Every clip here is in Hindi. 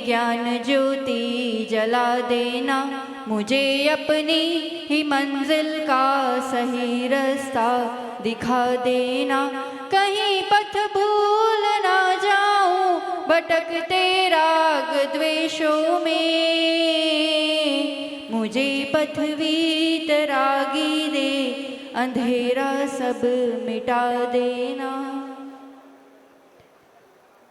ज्ञान ज्योति जला देना, मुझे अपनी ही मंजिल का सही रास्ता दिखा देना। कहीं पथ भूल ना जाऊं भटकते राग द्वेषों में, मुझे पथवीत रागी दे अंधेरा सब मिटा देना।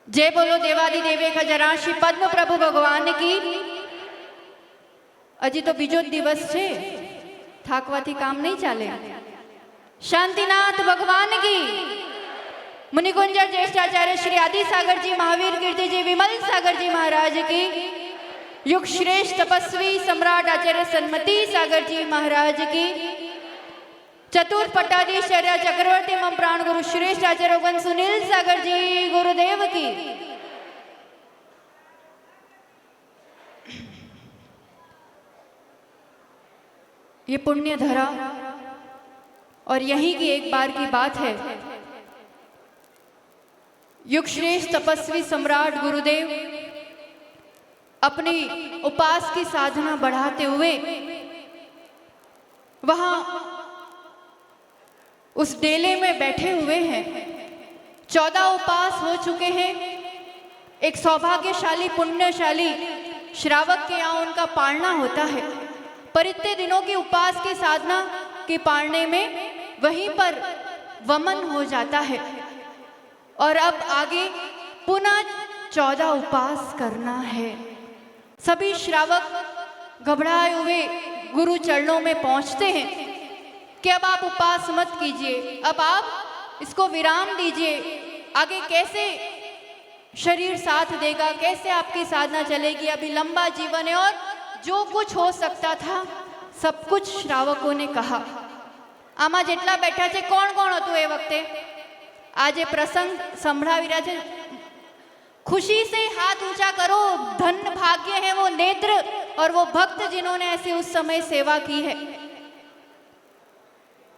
जय बोलो देवादिदेवे खजरा श्री पद्म प्रभु भगवान की। अजी तो बीजो दिवस छे, थाकवाथी काम नहीं चाले। शांतिनाथ भगवान की। मुनिकुंजर ज्येष्ठाचार्य श्री आदि सागर जी, महावीर कीर्ति जी, विमल सागर जी महाराज की। युग श्रेष्ठ तपस्वी सम्राट आचार्य सन्मति सागर जी महाराज की। चतुर पट्टाधीश्चर्य चक्रवर्ती मम प्राण गुरु श्रेष्ठ आचार्य ओगन सुनील सागर जी गुरुदेव की। ये पुण्य धरा और यहीं की एक बार की बात है। युग श्रेष्ठ तपस्वी सम्राट गुरुदेव अपनी उपास की साधना बढ़ाते हुए वहां उस डेले में बैठे हुए हैं। 14 उपास हो चुके हैं। एक सौभाग्यशाली पुण्यशाली श्रावक के यहाँ उनका पालना होता है, पर इतने दिनों की उपास की साधना के पालने में वहीं पर वमन हो जाता है और अब आगे पुनः 14 उपास करना है। सभी श्रावक घबराए हुए गुरु चरणों में पहुंचते हैं कि अब आप उपास मत कीजिए, अब आप इसको विराम दीजिए। आगे कैसे शरीर साथ देगा, कैसे आपकी साधना चलेगी? अभी लंबा जीवन है और जो कुछ हो सकता था सब कुछ श्रावकों ने कहा। आमा जेटला बैठा छे कोण कोण हतुं ए वखते? आज ये प्रसंग संभळावी रह्या छे। खुशी से हाथ ऊंचा करो। धन भाग्य है वो नेत्र और वो भक्त जिन्होंने ऐसे उस समय सेवा की है।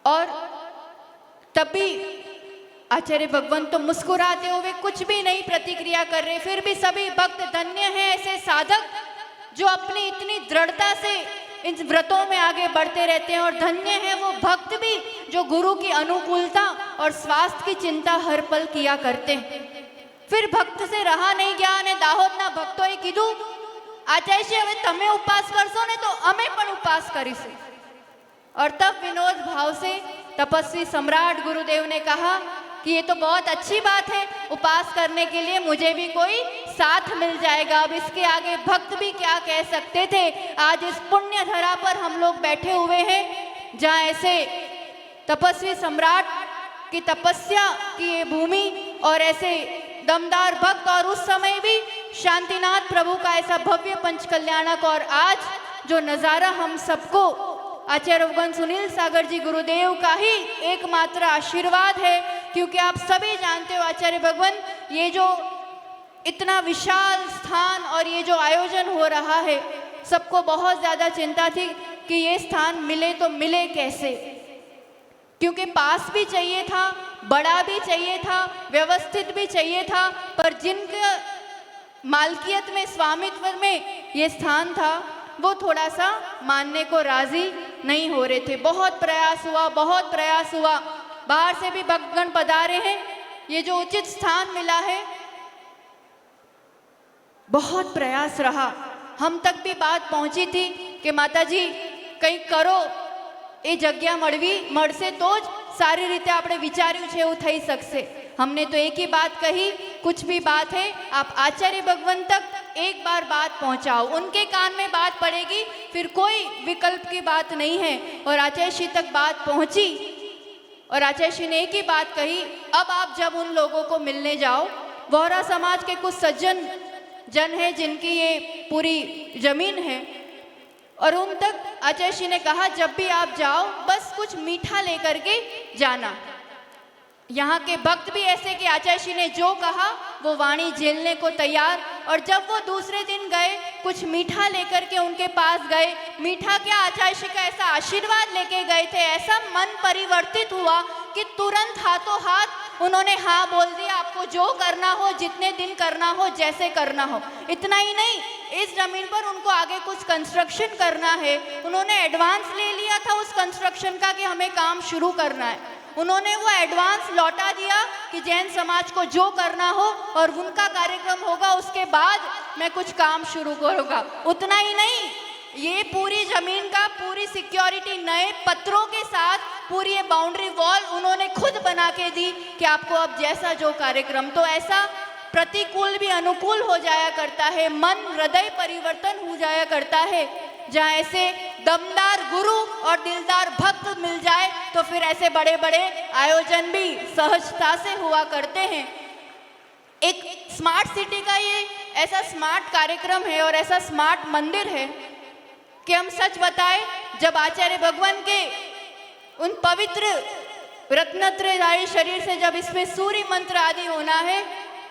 और तभी आचार्य भगवान तो मुस्कुराते हुए कुछ भी नहीं प्रतिक्रिया कर रहे, फिर भी सभी भक्त धन्य हैं ऐसे साधक जो अपनी इतनी दृढ़ता से इन व्रतों में आगे बढ़ते रहते हैं। और धन्य है वो भक्त भी जो गुरु की अनुकूलता और स्वास्थ्य की चिंता हर पल किया करते हैं। फिर भक्त से रहा नहीं गया ने दाहोदना भक्तोए कीधुं, आचार्यश्री हवे तमे उपवास करशो ने तो अमे पण उपवास करीशुं। और तब विनोद भाव से तपस्वी सम्राट गुरुदेव ने कहा कि ये तो बहुत अच्छी बात है, उपास करने के लिए मुझे भी कोई साथ मिल जाएगा। अब इसके आगे भक्त भी क्या कह सकते थे। आज इस पुण्य धरा पर हम लोग बैठे हुए हैं जहाँ ऐसे तपस्वी सम्राट की तपस्या की ये भूमि और ऐसे दमदार भक्त, और उस समय भी शांतिनाथ प्रभु का ऐसा भव्य पंच कल्याणक। और आज जो नज़ारा हम सबको आचार्य भगवान सुनील सागर जी गुरुदेव का ही एकमात्र आशीर्वाद है, क्योंकि आप सभी जानते हो आचार्य भगवान ये जो इतना विशाल स्थान और ये जो आयोजन हो रहा है, सबको बहुत ज़्यादा चिंता थी कि ये स्थान मिले तो मिले कैसे, क्योंकि पास भी चाहिए था, बड़ा भी चाहिए था, व्यवस्थित भी चाहिए था, पर जिनके मालकियत में स्वामित्व में ये स्थान था वो थोड़ा सा मानने को राजी नहीं हो रहे थे। बहुत प्रयास हुआ, बहुत प्रयास हुआ, बाहर से भी भक्तगण पधारे हैं, ये जो उचित स्थान मिला है बहुत प्रयास रहा। हम तक भी बात पहुंची थी कि माताजी કંઈક કરો, એ જગ્યા મળશે તો જ સારી રીતે આપણે વિચાર્યું છે એવું થઈ શકશે। हमने तो एक ही बात कही, कुछ भी बात है आप आचार्य भगवान तक एक बार बात पहुंचाओ, उनके कान में बात पड़ेगी, फिर कोई विकल्प की बात नहीं है। और आचार्य श्री तक बात पहुंची और आचार्य श्री ने एक ही बात कही, अब आप जब उन लोगों को मिलने जाओ, वोहरा समाज के कुछ सज्जन जन हैं जिनकी ये पूरी जमीन है, और उन तक आचार्य श्री ने कहा जब भी आप जाओ बस कुछ मीठा लेकर के जाना। यहाँ के भक्त भी ऐसे कि आचार्य श्री ने जो कहा वो वाणी झेलने को तैयार। और जब वो दूसरे दिन गए, कुछ मीठा लेकर के उनके पास गए, मीठा क्या आचार्य श्री का ऐसा आशीर्वाद लेके गए थे, ऐसा मन परिवर्तित हुआ कि तुरंत हाथों हाथ उन्होंने हाँ बोल दिया, आप को जो करना हो, जितने दिन करना हो, जैसे करना हो। इतना ही नहीं, इस जमीन पर उनको आगे कुछ कंस्ट्रक्शन करना है। उन्होंने एडवांस ले लिया था उस कंस्ट्रक्शन का कि हमें काम शुरू करना है। उन्होंने वो एडवांस लौटा दिया कि जैन समाज को जो करना हो और उनका कार्यक्रम होगा, उसके बाद मैं कुछ काम शुरू करूँगा। उतना ही नहीं, ये पूरी जमीन का पूरी सिक्योरिटी नए पत्रों के साथ पूरी ये बाउंड्री वॉल उन्होंने खुद बना के दी कि आपको अब जैसा जो कार्यक्रम। तो ऐसा प्रतिकूल भी अनुकूल हो जाया करता है, मन हृदय परिवर्तन हो जाया करता है। जहाँ ऐसे दमदार गुरु और दिलदार भक्त मिल जाए तो फिर ऐसे बड़े बड़े आयोजन भी सहजता से हुआ करते हैं। एक स्मार्ट सिटी का ये ऐसा स्मार्ट कार्यक्रम है और ऐसा स्मार्ट मंदिर है कि हम सच बताएं, जब आचार्य भगवान के उन पवित्र रत्नत्रयदायी शरीर से जब इसमें सूर्य मंत्र आदि होना है,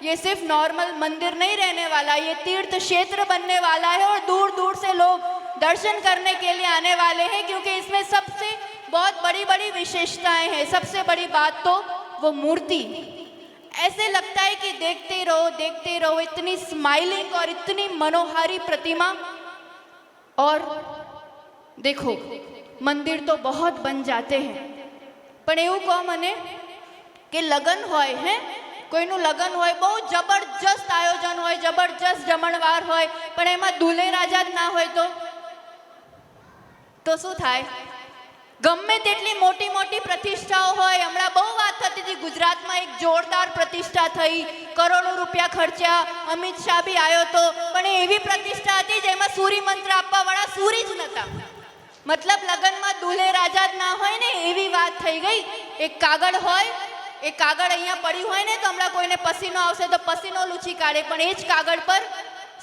ये सिर्फ नॉर्मल मंदिर नहीं रहने वाला, ये तीर्थ क्षेत्र बनने वाला है और दूर दूर से लोग दर्शन करने के लिए आने वाले हैं, क्योंकि इसमें सबसे बहुत बड़ी बड़ी विशेषताएं हैं। सबसे बड़ी बात तो वो मूर्ति, ऐसे लगता है कि देखते रहो, इतनी स्माइलिंग और इतनी मनोहारी प्रतिमा। और देखो, मंदिर तो बहुत बन जाते हैं, પણ એવું કહો મને કે લગન હોય હે, કોઈનું લગન હોય, બહુ જબરજસ્ત આયોજન હોય, જબરજસ્ત જમણવાર હોય, પણ એમાં દુલ્હે રાજા જ ના હોય તો શું થાય? ગમે તેટલી મોટી મોટી પ્રતિષ્ઠાઓ હોય, હમણાં બહુ વાત થતી હતી, ગુજરાતમાં એક જોરદાર પ્રતિષ્ઠા થઈ, કરોડો રૂપિયા ખર્ચ્યા, અમિત શાહ બી આવ્યો તો, પણ એવી પ્રતિષ્ઠા હતી જેમાં સૂર્ય મંત્ર આપવાવાળા સૂર્ય જ નહોતા। मतलब लगन में दूल्हे राजा ज ना होय ने एवी बात थई गई। एक कागड़ होय, एक कागड़ अहींया पड़ी होय ने तो हमला कोईने पसीनो आवशे तो पसीनो लूछी काढे, पण ए ज कागड़ पर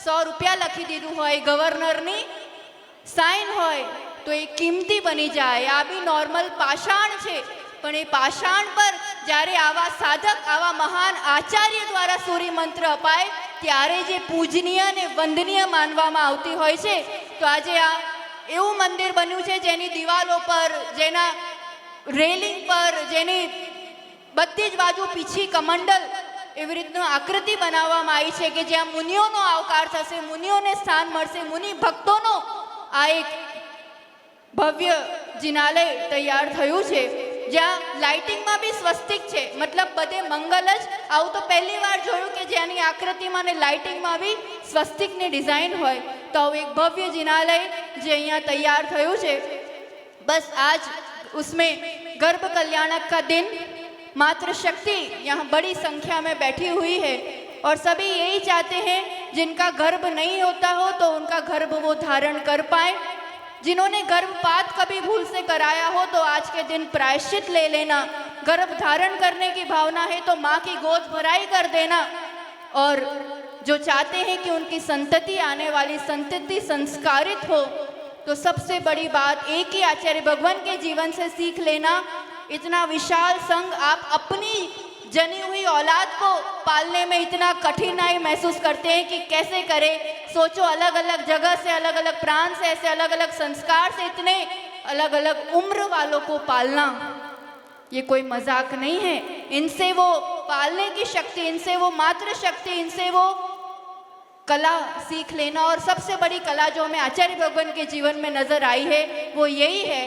100 रुपया लखी दीधुं होय, गवर्नरनी साइन होय तो ए कीमती बनी जाए। आ बी नॉर्मल पाषाण छे, पण ए पाषाण पर ज्यारे आवा साधक, आवा महान आचार्य द्वारा सूर्य मंत्र अपाय त्यारे जे पूजनीय ने वंदनीय मानवामां आवती होय छे। तो आजे आ એવું મંદિર બન્યું છે જેની દિવાલો પર, જેના રેલિંગ પર, જેની બધી જ બાજુ પીછી કમંડલ એવી રીતનું આકૃતિ બનાવવામાં આવી છે કે જ્યાં મુનિઓનો આવકાર થશે, મુનિઓને સ્થાન મળશે, મુનિ ભક્તોનો આ એક ભવ્ય જિનાલય તૈયાર થયું છે, જ્યાં લાઇટિંગમાં બી સ્વસ્તિક છે, મતલબ બધે મંગલ જ। આવું તો પહેલી વાર જોયું કે જેની આકૃતિમાં ને લાઇટિંગમાં બી સ્વસ્તિકની ડિઝાઇન હોય। तो एक भव्य जिनालय जो यहाँ तैयार थयुं छे। बस आज उसमें गर्भ कल्याणक का दिन, मातृशक्ति यहाँ बड़ी संख्या में बैठी हुई है और सभी यही चाहते हैं जिनका गर्भ नहीं होता हो तो उनका गर्भ वो धारण कर पाए। जिन्होंने गर्भपात कभी भूल से कराया हो तो आज के दिन प्रायश्चित ले लेना। गर्भ धारण करने की भावना है तो माँ की गोद भराई कर देना। और जो चाहते हैं कि उनकी संतति, आने वाली संतति संस्कारित हो, तो सबसे बड़ी बात एक ही आचार्य भगवान के जीवन से सीख लेना। इतना विशाल संघ, आप अपनी जनी हुई औलाद को पालने में इतना कठिनाई महसूस करते हैं कि कैसे करें। सोचो, अलग अलग जगह से, अलग अलग प्रांत से, ऐसे अलग अलग संस्कार से इतने अलग अलग उम्र वालों को पालना, ये कोई मजाक नहीं है। इनसे वो पालने की शक्ति, इनसे वो मातृ शक्ति, इनसे वो कला सीख लेना। और सबसे बड़ी कला जो हमें आचार्य भगवान के जीवन में नजर आई है वो यही है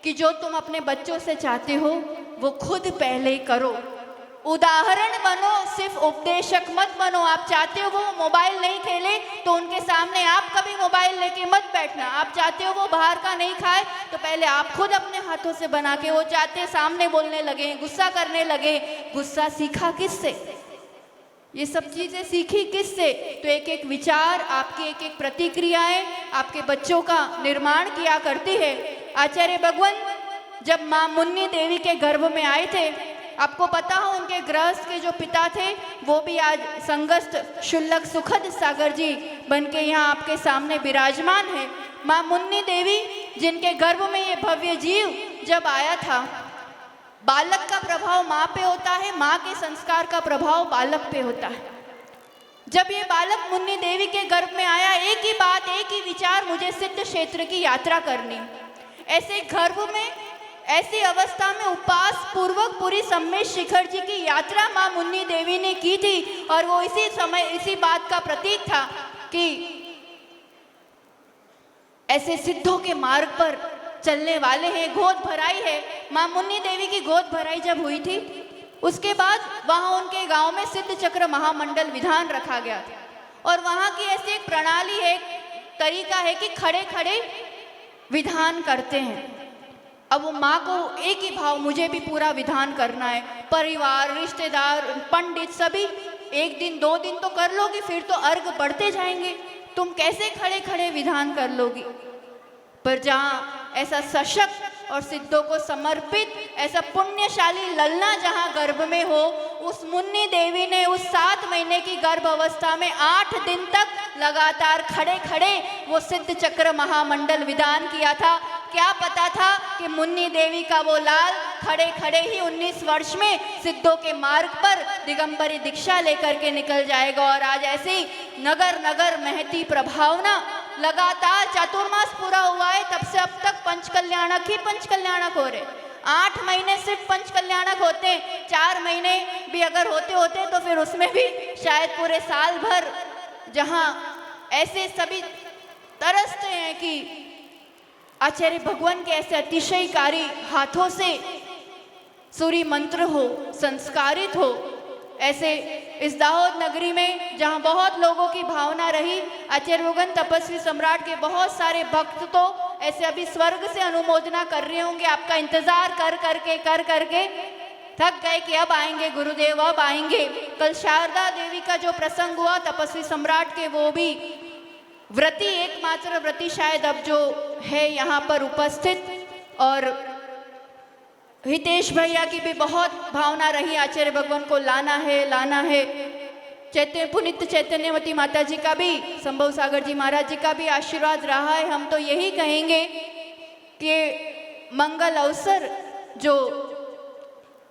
कि जो तुम अपने बच्चों से चाहते हो वो खुद पहले करो। उदाहरण बनो, सिर्फ उपदेशक मत बनो। आप चाहते हो वो मोबाइल नहीं खेले तो उनके सामने आप कभी मोबाइल लेके मत बैठना। आप चाहते हो वो बाहर का नहीं खाए तो पहले आप खुद अपने हाथों से बना के, वो चाहते सामने बोलने लगे, गुस्सा करने लगे, गुस्सा सीखा किससे? ये सब चीज़ें सीखी किससे? तो एक एक विचार, आपकी एक एक प्रतिक्रियाएं आपके बच्चों का निर्माण किया करती है। आचार्य भगवान जब माँ मुन्नी देवी के गर्भ में आए थे, आपको पता हो उनके गृहस्थ के जो पिता थे वो भी आज संगस्थ शुल्लक सुखद सागर जी बन के यहाँ आपके सामने विराजमान है। माँ मुन्नी देवी जिनके गर्भ में ये भव्य जीव जब आया था, बालक का प्रभाव माँ पे होता है, माँ के संस्कार का प्रभाव बालक पे होता है। जब ये बालक मुन्नी देवी के गर्भ में आया, एक ही बात, एक ही विचार, मुझे सिद्ध क्षेत्र की यात्रा करनी। ऐसे गर्भ में ऐसी अवस्था में उपवास पूर्वक पूरी सम्मेद शिखर जी की यात्रा मां मुन्नी देवी ने की थी। और वो इसी समय इसी बात का प्रतीक था कि ऐसे सिद्धों के मार्ग पर चलने वाले हैं। गोद भराई है, मां मुन्नी देवी की गोद भराई जब हुई थी उसके बाद वहां उनके गांव में सिद्ध चक्र महामंडल विधान रखा गया था। और वहां की ऐसी एक प्रणाली है, तरीका है कि खड़े खड़े विधान करते हैं। अब वो माँ को एक ही भाव, मुझे भी पूरा विधान करना है। परिवार, रिश्तेदार, पंडित सभी एक दिन 2 दिन तो कर लोगी, फिर तो अर्घ बढ़ते जाएंगे, तुम कैसे खड़े खड़े विधान कर लोगी। पर जहाँ ऐसा सशक्त और सिद्धों को समर्पित ऐसा पुण्यशाली ललना जहाँ गर्भ में हो, उस मुन्नी देवी ने उस 7 महीने की गर्भ अवस्था में 8 दिन तक लगातार खड़े खड़े वो सिद्ध चक्र महामंडल विधान किया था। क्या पता था कि मुन्नी देवी का वो लाल खड़े खड़े ही 19 वर्ष में सिद्धों के मार्ग पर दिगंबरी दीक्षा लेकर के निकल जाएगा। और आज ऐसी नगर नगर महती प्रभावना लगातार चातुर्मास पूरा हुआ है, तब से अब तक पंचकल्याणक ही पंचकल्याणक हो रहे। 8 महीने सिर्फ पंचकल्याणक होते, 4 महीने भी अगर होते होते तो फिर उसमें भी शायद पूरे साल भर, जहाँ ऐसे सभी तरसते हैं कि आचार्य भगवान के ऐसे अतिशयकारी हाथों से सूर्य मंत्र हो, संस्कारित हो। ऐसे इस दाहोद नगरी में जहाँ बहुत लोगों की भावना रही, आचार्य भगवान तपस्वी सम्राट के बहुत सारे भक्त तो ऐसे अभी स्वर्ग से अनुमोदना कर रहे होंगे, आपका इंतजार कर करके थक गए कि अब आएंगे गुरुदेव, अब आएंगे। कल शारदा देवी का जो प्रसंग हुआ तपस्वी सम्राट के, वो भी व्रती, एकमात्र व्रती शायद अब जो है यहाँ पर उपस्थित। और हितेश भैया की भी बहुत भावना रही, आचार्य भगवान को लाना है। पुनित चैतन्यवती माता जी का भी, संभव सागर जी महाराज जी का भी आशीर्वाद रहा है। हम तो यही कहेंगे कि मंगल अवसर जो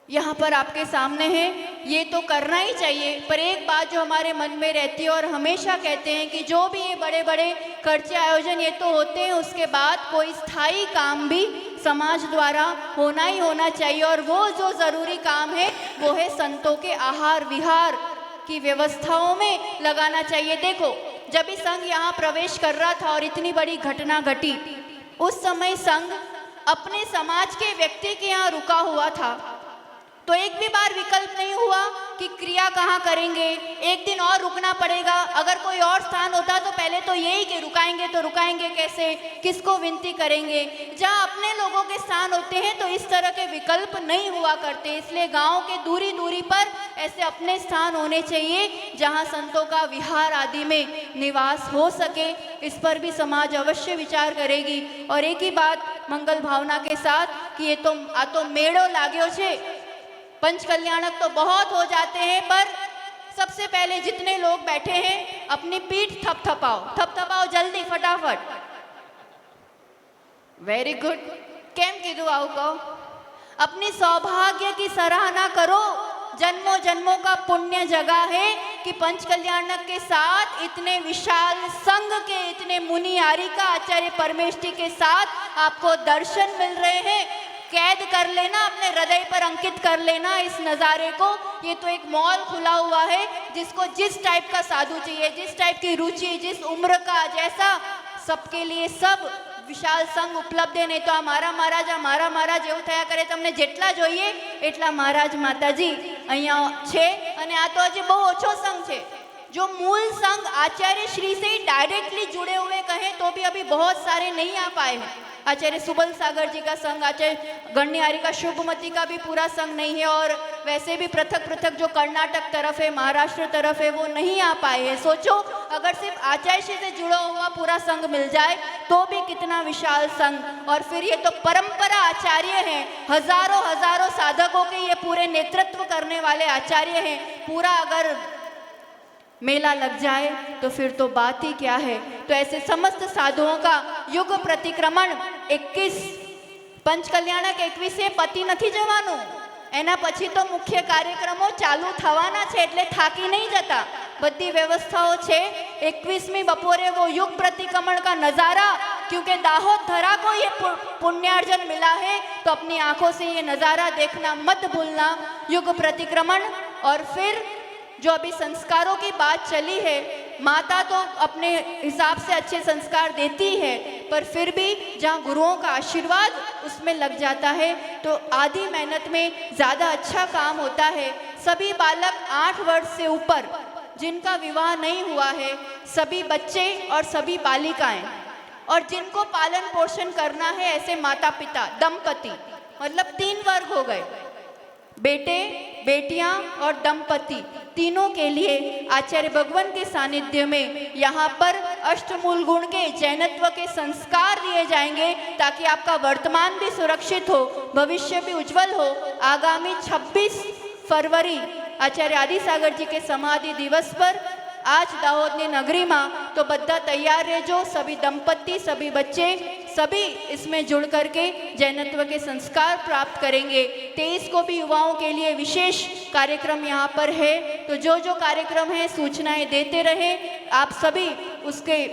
यहाँ पर आपके सामने है ये तो करना ही चाहिए। पर एक बात जो हमारे मन में रहती है और हमेशा कहते हैं कि जो भी ये बड़े बड़े खर्चे आयोजन ये तो होते हैं, उसके बाद कोई स्थायी काम भी समाज द्वारा होना ही होना चाहिए। और वो जो ज़रूरी काम है वो है संतों के आहार विहार की व्यवस्थाओं में लगाना चाहिए। देखो, जब भी संघ यहाँ प्रवेश कर रहा था और इतनी बड़ी घटना घटी, उस समय संघ अपने समाज के व्यक्ति के यहाँ रुका हुआ था, तो एक भी बार विकल्प नहीं हुआ कि क्रिया कहाँ करेंगे, एक दिन और रुकना पड़ेगा। अगर कोई और स्थान होता तो पहले तो यही कि रुकाएंगे तो रुकाएंगे कैसे, किसको विनती करेंगे। जहाँ अपने लोगों के स्थान होते हैं तो इस तरह के विकल्प नहीं हुआ करते। इसलिए गांव के दूरी दूरी पर ऐसे अपने स्थान होने चाहिए जहाँ संतों का विहार आदि में निवास हो सके। इस पर भी समाज अवश्य विचार करेगी। और एक ही बात मंगल भावना के साथ कि ये तो आ तो मेड़ो लाग्यो छे, पंचकल्याणक तो बहुत हो जाते हैं, पर सबसे पहले जितने लोग बैठे हैं अपनी पीठ थपथपाओ जल्दी फटाफट। Very good. केम कीधु आउ कहो, अपनी सौभाग्य की सराहना करो। जन्मों जन्मों का पुण्य जगह है कि पंचकल्याणक के साथ इतने विशाल संघ के, इतने मुनियारी का आचार्य परमेष्ठी के साथ आपको दर्शन मिल रहे हैं। कैद कर लेना, अपने हृदय पर अंकित कर लेना इस नज़ारे को। ये तो एक मॉल खुला हुआ है, जिसको जिस टाइप का साधु चाहिए, जिस टाइप की रुचि, जिस उम्र का, जैसा, सबके लिए सब विशाल संघ उपलब्ध है। नहीं तो मारा महाराज એવું થયા કરે, તમને જેટલા જોઈએ એટલા મહારાજ માતાજી અહીંયા છે। અને આ તો હજી બહુ ઓછો સંઘ છે। जो मूल संघ आचार्य श्री से डायरेक्टली जुड़े हुए कहें तो भी अभी बहुत सारे नहीं आ पाए हैं। आचार्य सुबल सागर जी का संघ, आचार्य गण्यहारी का शुभमती का भी पूरा संघ नहीं है। और वैसे भी पृथक पृथक जो कर्नाटक तरफ है, महाराष्ट्र तरफ है, वो नहीं आ पाए हैं। सोचो, अगर सिर्फ आचार्य श्री से जुड़ा हुआ पूरा संघ मिल जाए तो भी कितना विशाल संघ। और फिर ये तो परंपरा आचार्य हैं, हजारों साधकों के ये पूरे नेतृत्व करने वाले आचार्य हैं। पूरा अगर मेला लग जाए तो फिर तो बात ही क्या है। तो ऐसे समस्त साधुओं का युग प्रतिक्रमण 21 पंचकल्याणक 21 पति नहीं जवानुं, एना पछी तो मुख्य कार्यक्रमों चालू थवाना छे, एटले थाकी नहीं जता। बधी व्यवस्थाओं छे। 21મી बपोरे वो युग प्रतिक्रमण का नज़ारा क्योंकि दाहोद धरा को ये पुण्यार्जन मिला है, तो अपनी आंखों से ये नज़ारा देखना मत भूलना। युग प्रतिक्रमण और फिर जो अभी संस्कारों की बात चली है, माता तो अपने हिसाब से अच्छे संस्कार देती है, पर फिर भी जहाँ गुरुओं का आशीर्वाद उसमें लग जाता है तो आधी मेहनत में ज़्यादा अच्छा काम होता है। सभी बालक 8 वर्ष से ऊपर जिनका विवाह नहीं हुआ है, सभी बच्चे और सभी बालिकाएं, और जिनको पालन पोषण करना है, ऐसे माता पिता दंपति, मतलब 3 वर्ग हो गए, बेटे बेटियां और दंपति, तीनों के लिए आचार्य भगवान के सानिध्य में यहाँ पर अष्टमूल गुण के जैनत्व के संस्कार दिए जाएंगे, ताकि आपका वर्तमान भी सुरक्षित हो, भविष्य भी उज्जवल हो। आगामी 26 फरवरी आचार्य आदिसागर जी के समाधि दिवस पर आज दाहोदनी नगरी में तो बद्दा तैयार रहो, सभी दंपति सभी बच्चे सभी इसमें जुड़ करके जैनत्व के संस्कार प्राप्त करेंगे। 23 को भी युवाओं के लिए विशेष कार्यक्रम यहाँ पर है, तो जो जो कार्यक्रम है सूचनाएं देते रहे आप सभी उसके,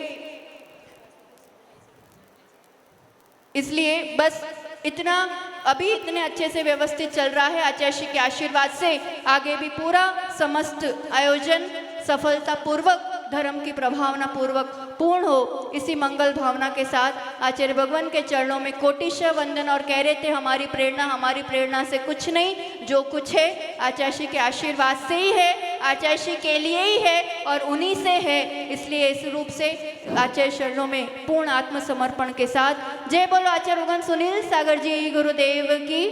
इसलिए बस इतना अभी इतने अच्छे से व्यवस्थित चल रहा है। आचार्य श्री के आशीर्वाद से आगे भी पूरा समस्त आयोजन सफलता पूर्वक, धर्म की प्रभावना पूर्वक पूर्ण हो, इसी मंगल भावना के साथ आचार्य भगवान के चरणों में कोटिशः वंदन। और कह रहे थे हमारी प्रेरणा से कुछ नहीं, जो कुछ है आचार्य श्री के आशीर्वाद से ही है, आचार्य श्री के लिए ही है और उन्हीं से है। इसलिए इस रूप से आचार्य चरणों में पूर्ण आत्मसमर्पण के साथ जय बोलो आचार्य भगवान सुनील सागर जी गुरुदेव की।